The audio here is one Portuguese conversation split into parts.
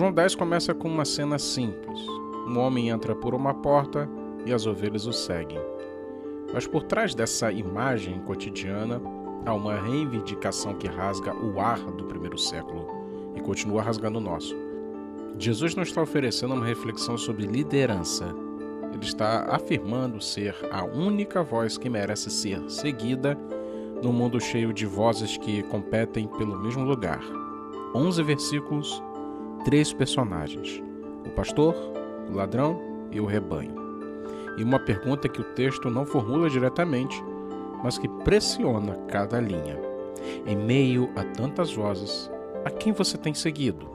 João 10 começa com uma cena simples. Um homem entra por uma porta e as ovelhas o seguem. Mas por trás dessa imagem cotidiana, há uma reivindicação que rasga o ar do primeiro século e continua rasgando o nosso. Jesus não está oferecendo uma reflexão sobre liderança. Ele está afirmando ser a única voz que merece ser seguida num mundo cheio de vozes que competem pelo mesmo lugar. 11 versículos, 3 personagens: o pastor, o ladrão e o rebanho. E uma pergunta que o texto não formula diretamente, mas que pressiona cada linha. Em meio a tantas vozes, a quem você tem seguido?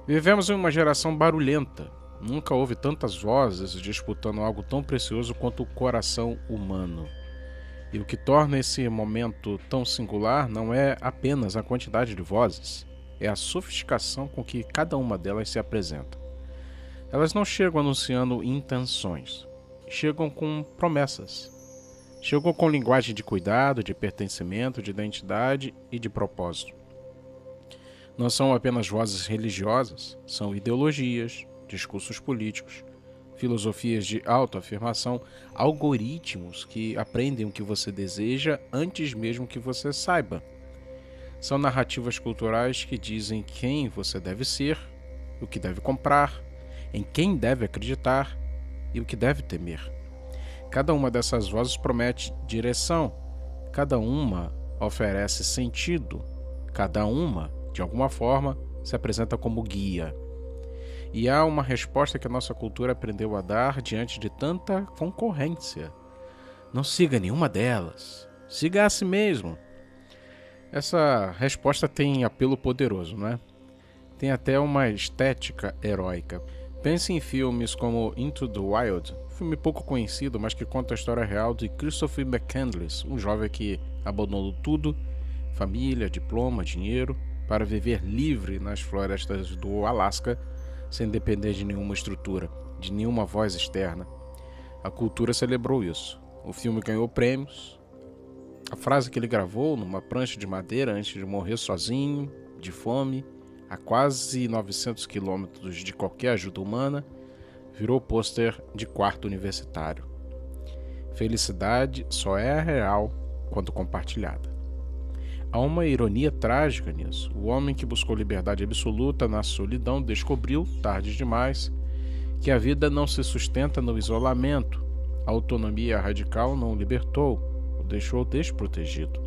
Vivemos em uma geração barulhenta. Nunca houve tantas vozes disputando algo tão precioso quanto o coração humano. E o que torna esse momento tão singular não é apenas a quantidade de vozes, é a sofisticação com que cada uma delas se apresenta. Elas não chegam anunciando intenções, chegam com promessas. Chegam com linguagem de cuidado, de pertencimento, de identidade e de propósito. Não são apenas vozes religiosas, são ideologias, discursos políticos, filosofias de autoafirmação, algoritmos que aprendem o que você deseja antes mesmo que você saiba. São narrativas culturais que dizem quem você deve ser, o que deve comprar, em quem deve acreditar e o que deve temer. Cada uma dessas vozes promete direção, cada uma oferece sentido, cada uma, de alguma forma, se apresenta como guia. E há uma resposta que a nossa cultura aprendeu a dar diante de tanta concorrência. Não siga nenhuma delas, siga a si mesmo. Essa resposta tem apelo poderoso, não é? Tem até uma estética heróica. Pense em filmes como Into the Wild, filme pouco conhecido, mas que conta a história real de Christopher McCandless, um jovem que abandonou tudo, família, diploma, dinheiro, para viver livre nas florestas do Alasca, sem depender de nenhuma estrutura, de nenhuma voz externa. A cultura celebrou isso. O filme ganhou prêmios. A frase que ele gravou numa prancha de madeira antes de morrer sozinho, de fome, a quase 900 quilômetros de qualquer ajuda humana, virou pôster de quarto universitário. Felicidade só é real quando compartilhada. Há uma ironia trágica nisso. O homem que buscou liberdade absoluta na solidão descobriu, tarde demais, que a vida não se sustenta no isolamento. A autonomia radical não o libertou, o deixou desprotegido.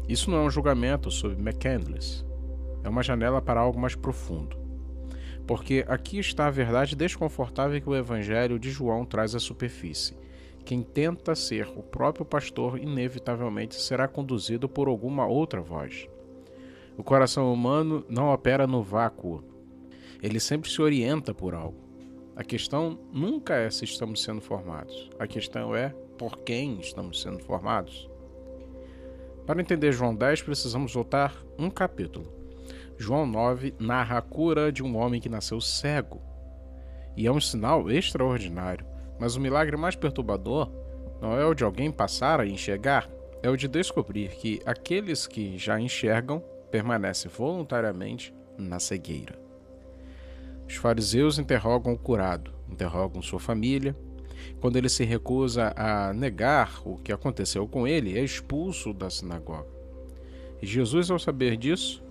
Isso não é um julgamento sobre McCandless. É uma janela para algo mais profundo. Porque aqui está a verdade desconfortável que o Evangelho de João traz à superfície. Quem tenta ser o próprio pastor inevitavelmente será conduzido por alguma outra voz. O coração humano não opera no vácuo. Ele sempre se orienta por algo. A questão nunca é se estamos sendo formados. A questão é por quem estamos sendo formados. Para entender João 10, precisamos voltar um capítulo. João 9 narra a cura de um homem que nasceu cego. E é um sinal extraordinário. Mas o milagre mais perturbador não é o de alguém passar a enxergar, é o de descobrir que aqueles que já enxergam permanecem voluntariamente na cegueira. Os fariseus interrogam o curado, interrogam sua família. Quando ele se recusa a negar o que aconteceu com ele, é expulso da sinagoga. E Jesus, ao saber disso,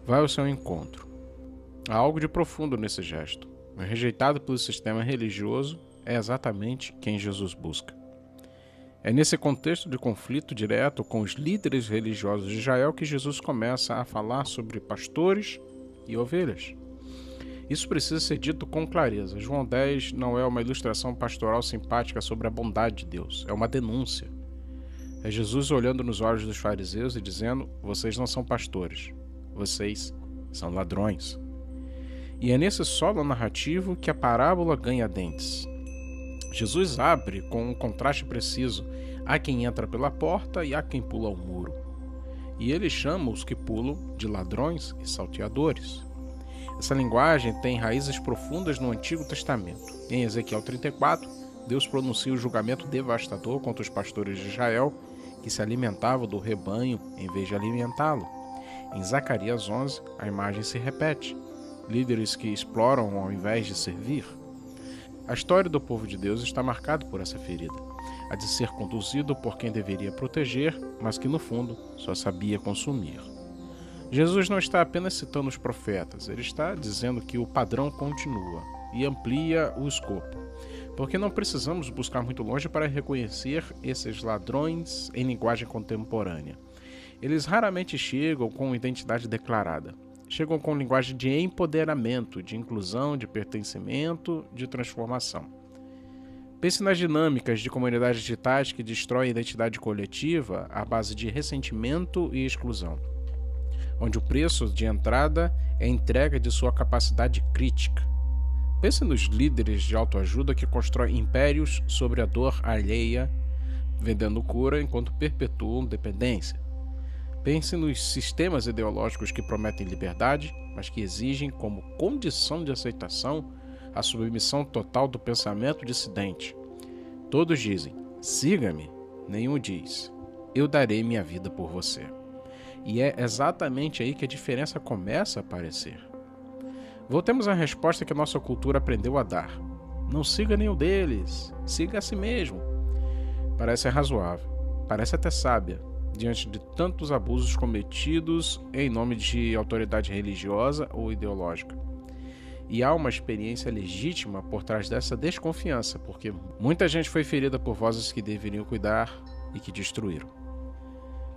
vai ao seu encontro. Há algo de profundo nesse gesto. Rejeitado pelo sistema religioso, é exatamente quem Jesus busca. É nesse contexto de conflito direto com os líderes religiosos de Israel que Jesus começa a falar sobre pastores e ovelhas. Isso precisa ser dito com clareza. João 10 não é uma ilustração pastoral simpática sobre a bondade de Deus, é uma denúncia. É Jesus olhando nos olhos dos fariseus e dizendo: vocês não são pastores, vocês são ladrões. E é nesse solo narrativo que a parábola ganha dentes. Jesus abre com um contraste preciso. Há quem entra pela porta e há quem pula o muro. E ele chama os que pulam de ladrões e salteadores. Essa linguagem tem raízes profundas no Antigo Testamento. Em Ezequiel 34, Deus pronuncia o julgamento devastador contra os pastores de Israel que se alimentavam do rebanho em vez de alimentá-lo. Em Zacarias 11, a imagem se repete: líderes que exploram ao invés de servir. A história do povo de Deus está marcada por essa ferida, a de ser conduzido por quem deveria proteger, mas que no fundo só sabia consumir. Jesus não está apenas citando os profetas, ele está dizendo que o padrão continua e amplia o escopo, porque não precisamos buscar muito longe para reconhecer esses ladrões em linguagem contemporânea. Eles raramente chegam com identidade declarada. Chegam com linguagem de empoderamento, de inclusão, de pertencimento, de transformação. Pense nas dinâmicas de comunidades digitais que destroem a identidade coletiva à base de ressentimento e exclusão, onde o preço de entrada é a entrega de sua capacidade crítica. Pense nos líderes de autoajuda que constroem impérios sobre a dor alheia, vendendo cura enquanto perpetuam dependência. Pense nos sistemas ideológicos que prometem liberdade, mas que exigem como condição de aceitação a submissão total do pensamento dissidente. Todos dizem, siga-me, nenhum diz, eu darei minha vida por você. E é exatamente aí que a diferença começa a aparecer. Voltemos à resposta que a nossa cultura aprendeu a dar. Não siga nenhum deles, siga a si mesmo. Parece razoável, parece até sábia, diante de tantos abusos cometidos em nome de autoridade religiosa ou ideológica. E há uma experiência legítima por trás dessa desconfiança, porque muita gente foi ferida por vozes que deveriam cuidar e que destruíram.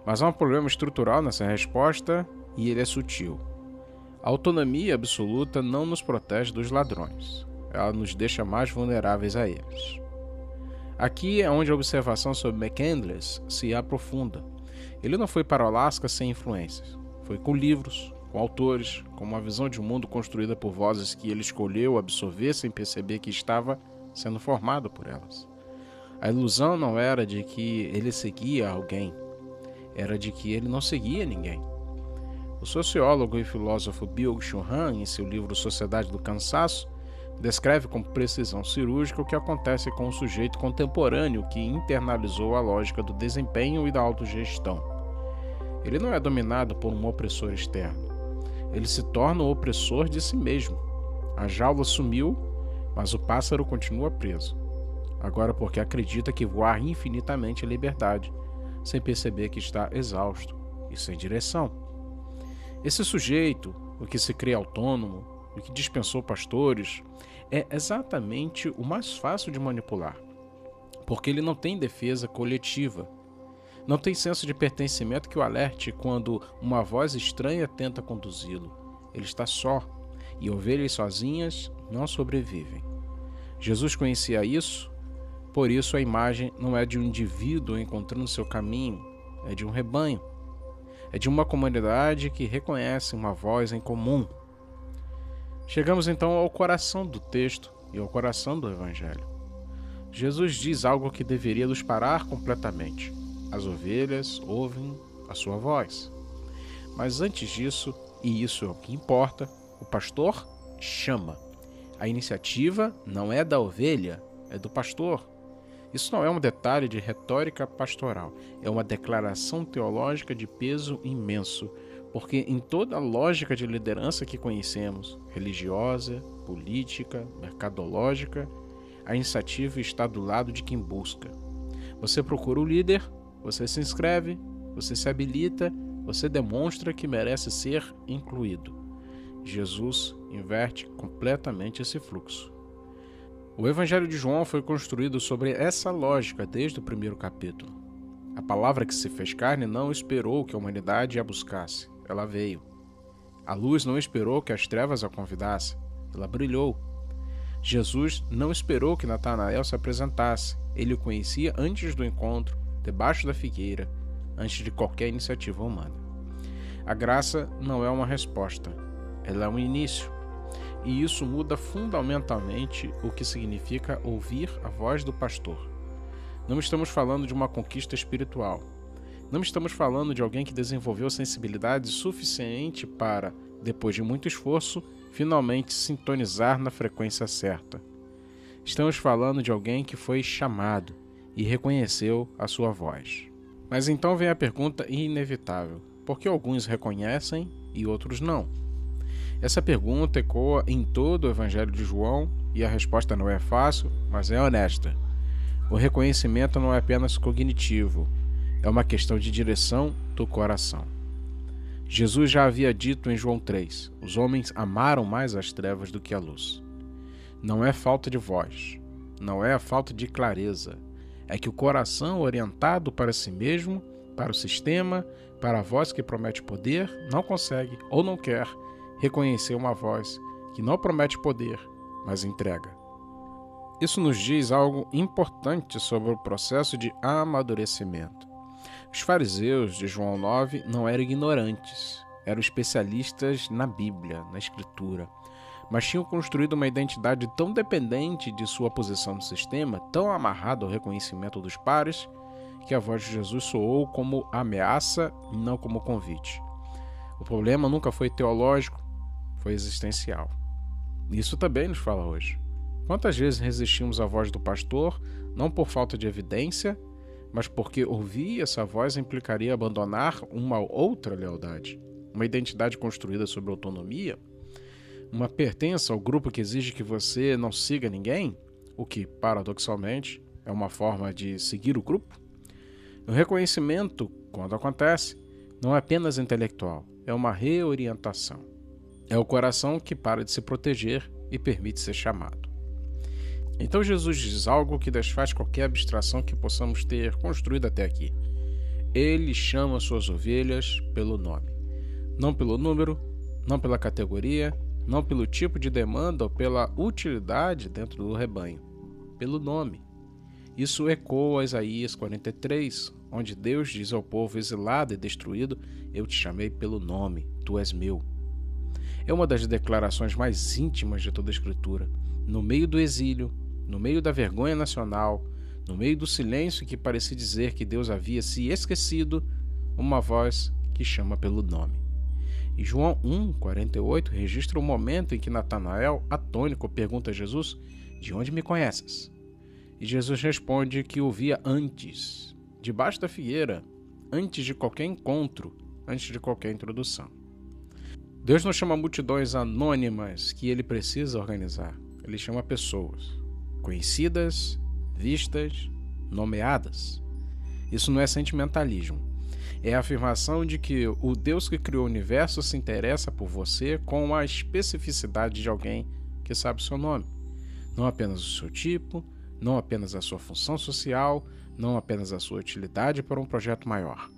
Mas há um problema estrutural nessa resposta e ele é sutil. A autonomia absoluta não nos protege dos ladrões, ela nos deixa mais vulneráveis a eles. Aqui é onde a observação sobre McCandless se aprofunda. Ele não foi para o Alasca sem influências. Foi com livros, com autores, com uma visão de um mundo construída por vozes que ele escolheu absorver sem perceber que estava sendo formado por elas. A ilusão não era de que ele seguia alguém, era de que ele não seguia ninguém. O sociólogo e filósofo Byung-Chul Han, em seu livro Sociedade do Cansaço, descreve com precisão cirúrgica o que acontece com um sujeito contemporâneo que internalizou a lógica do desempenho e da autogestão. Ele não é dominado por um opressor externo. Ele se torna o opressor de si mesmo. A jaula sumiu, mas o pássaro continua preso. Agora porque acredita que voar infinitamente é liberdade, sem perceber que está exausto e sem direção. Esse sujeito, o que se crê autônomo, o que dispensou pastores, é exatamente o mais fácil de manipular, porque ele não tem defesa coletiva. Não tem senso de pertencimento que o alerte quando uma voz estranha tenta conduzi-lo. Ele está só, e ovelhas sozinhas não sobrevivem. Jesus conhecia isso, por isso a imagem não é de um indivíduo encontrando seu caminho, é de um rebanho. É de uma comunidade que reconhece uma voz em comum. Chegamos então ao coração do texto e ao coração do Evangelho. Jesus diz algo que deveria nos parar completamente. As ovelhas ouvem a sua voz. Mas antes disso, e isso é o que importa, o pastor chama. A iniciativa não é da ovelha, é do pastor. Isso não é um detalhe de retórica pastoral, é uma declaração teológica de peso imenso, porque em toda a lógica de liderança que conhecemos, religiosa, política, mercadológica, a iniciativa está do lado de quem busca. Você procura o líder, você se inscreve, você se habilita, você demonstra que merece ser incluído. Jesus inverte completamente esse fluxo. O Evangelho de João foi construído sobre essa lógica desde o primeiro capítulo. A palavra que se fez carne não esperou que a humanidade a buscasse, ela veio. A luz não esperou que as trevas a convidassem, ela brilhou. Jesus não esperou que Natanael se apresentasse, ele o conhecia antes do encontro, debaixo da figueira, antes de qualquer iniciativa humana. A graça não é uma resposta, ela é um início. E isso muda fundamentalmente o que significa ouvir a voz do pastor. Não estamos falando de uma conquista espiritual. Não estamos falando de alguém que desenvolveu sensibilidade suficiente para, depois de muito esforço, finalmente sintonizar na frequência certa. Estamos falando de alguém que foi chamado e reconheceu a sua voz. Mas então vem a pergunta inevitável: porque alguns reconhecem e outros não? Essa pergunta ecoa em todo o Evangelho de João e a resposta não é fácil, mas é honesta. O reconhecimento não é apenas cognitivo, é uma questão de direção do coração. Jesus já havia dito em João 3: os homens amaram mais as trevas do que a luz. Não é falta de voz, não é a falta de clareza, é que o coração orientado para si mesmo, para o sistema, para a voz que promete poder, não consegue ou não quer reconhecer uma voz que não promete poder, mas entrega. Isso nos diz algo importante sobre o processo de amadurecimento. Os fariseus de João 9 não eram ignorantes, eram especialistas na Bíblia, na Escritura, mas tinham construído uma identidade tão dependente de sua posição no sistema, tão amarrada ao reconhecimento dos pares, que a voz de Jesus soou como ameaça e não como convite. O problema nunca foi teológico, foi existencial. Isso também nos fala hoje. Quantas vezes resistimos à voz do pastor, não por falta de evidência, mas porque ouvir essa voz implicaria abandonar uma outra lealdade, uma identidade construída sobre autonomia, uma pertença ao grupo que exige que você não siga ninguém, o que, paradoxalmente, é uma forma de seguir o grupo? O reconhecimento, quando acontece, não é apenas intelectual, é uma reorientação. É o coração que para de se proteger e permite ser chamado. Então Jesus diz algo que desfaz qualquer abstração que possamos ter construído até aqui. Ele chama suas ovelhas pelo nome. Não pelo número, não pela categoria, não pelo tipo de demanda ou pela utilidade dentro do rebanho. Pelo nome. Isso ecoa a Isaías 43, onde Deus diz ao povo exilado e destruído: eu te chamei pelo nome, tu és meu. É uma das declarações mais íntimas de toda a Escritura. No meio do exílio, no meio da vergonha nacional, no meio do silêncio que parecia dizer que Deus havia se esquecido, uma voz que chama pelo nome. E João 1,48 registra o momento em que Natanael, atônico, pergunta a Jesus: de onde me conheces? E Jesus responde que o via antes, debaixo da figueira, antes de qualquer encontro, antes de qualquer introdução. Deus não chama multidões anônimas que ele precisa organizar. Ele chama pessoas conhecidas, vistas, nomeadas. Isso não é sentimentalismo. É a afirmação de que o Deus que criou o universo se interessa por você com a especificidade de alguém que sabe o seu nome. Não apenas o seu tipo, não apenas a sua função social, não apenas a sua utilidade para um projeto maior.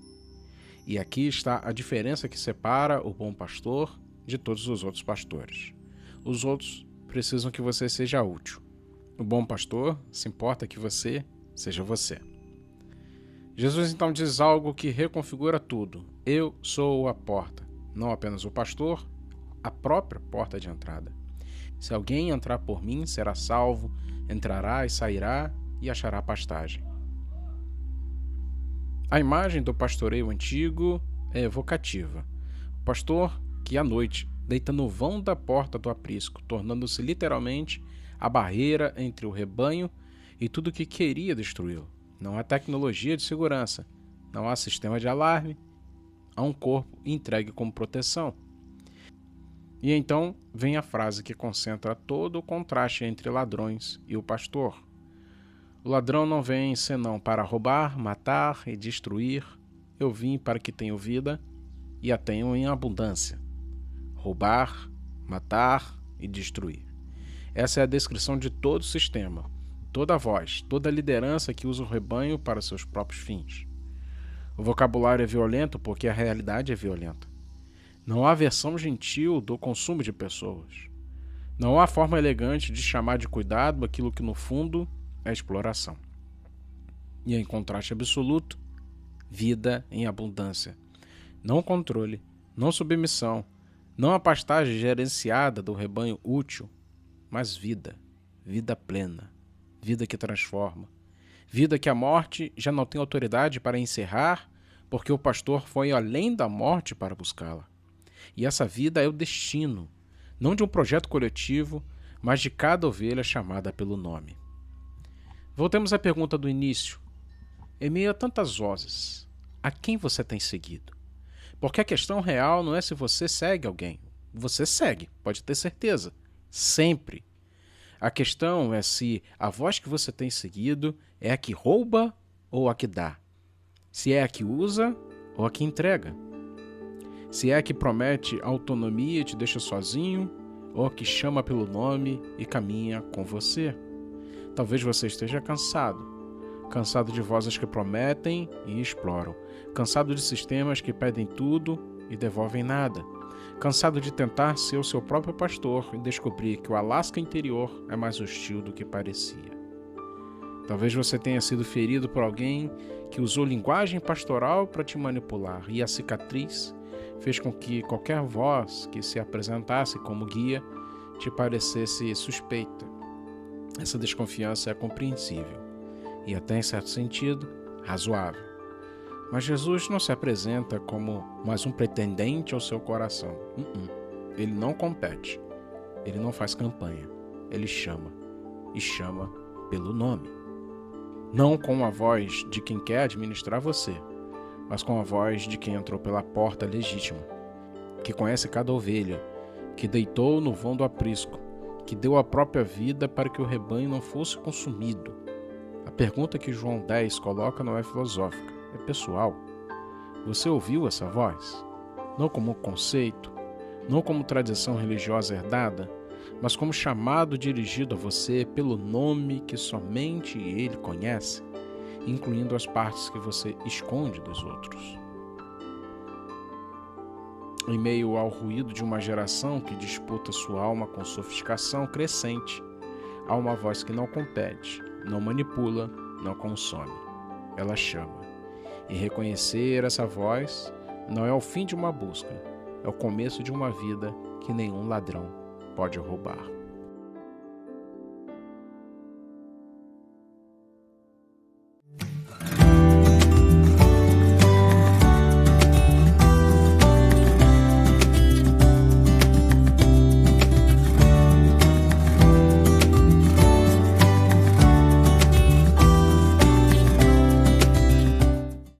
E aqui está a diferença que separa o bom pastor de todos os outros pastores. Os outros precisam que você seja útil. O bom pastor se importa que você seja você. Jesus então diz algo que reconfigura tudo. Eu sou a porta, não apenas o pastor, a própria porta de entrada. Se alguém entrar por mim, será salvo, entrará e sairá e achará pastagem. A imagem do pastoreio antigo é evocativa. O pastor que à noite deita no vão da porta do aprisco, tornando-se literalmente a barreira entre o rebanho e tudo que queria destruí-lo. Não há tecnologia de segurança, não há sistema de alarme, há um corpo entregue como proteção. E então vem a frase que concentra todo o contraste entre ladrões e o pastor. O ladrão não vem senão para roubar, matar e destruir. Eu vim para que tenham vida e a tenham em abundância. Roubar, matar e destruir. Essa é a descrição de todo o sistema, toda voz, toda liderança que usa o rebanho para seus próprios fins. O vocabulário é violento porque a realidade é violenta. Não há versão gentil do consumo de pessoas. Não há forma elegante de chamar de cuidado aquilo que no fundo é exploração. E em contraste absoluto, vida em abundância. Não controle, não submissão, não a pastagem gerenciada do rebanho útil, mas vida, vida plena, vida que transforma, vida que a morte já não tem autoridade para encerrar, porque o pastor foi além da morte para buscá-la. E essa vida é o destino, não de um projeto coletivo, mas de cada ovelha chamada pelo nome. Voltemos à pergunta do início. Em meio a tantas vozes, a quem você tem seguido? Porque a questão real não é se você segue alguém. Você segue, pode ter certeza. Sempre. A questão é se a voz que você tem seguido é a que rouba ou a que dá. Se é a que usa ou a que entrega. Se é a que promete autonomia e te deixa sozinho, ou a que chama pelo nome e caminha com você. Talvez você esteja cansado. Cansado de vozes que prometem e exploram. Cansado de sistemas que pedem tudo e devolvem nada. Cansado de tentar ser o seu próprio pastor e descobrir que o Alasca interior é mais hostil do que parecia. Talvez você tenha sido ferido por alguém que usou linguagem pastoral para te manipular, e a cicatriz fez com que qualquer voz que se apresentasse como guia te parecesse suspeita. Essa desconfiança é compreensível e até, em certo sentido, razoável. Mas Jesus não se apresenta como mais um pretendente ao seu coração. Ele não compete. Ele não faz campanha. Ele chama. E chama pelo nome. Não com a voz de quem quer administrar você, mas com a voz de quem entrou pela porta legítima, que conhece cada ovelha, que deitou no vão do aprisco, que deu a própria vida para que o rebanho não fosse consumido. A pergunta que João 10 coloca não é filosófica, é pessoal. Você ouviu essa voz? Não como conceito, não como tradição religiosa herdada, mas como chamado dirigido a você pelo nome que somente ele conhece, incluindo as partes que você esconde dos outros. Em meio ao ruído de uma geração que disputa sua alma com sofisticação crescente, há uma voz que não compete, não manipula, não consome. Ela chama. E reconhecer essa voz não é o fim de uma busca, é o começo de uma vida que nenhum ladrão pode roubar.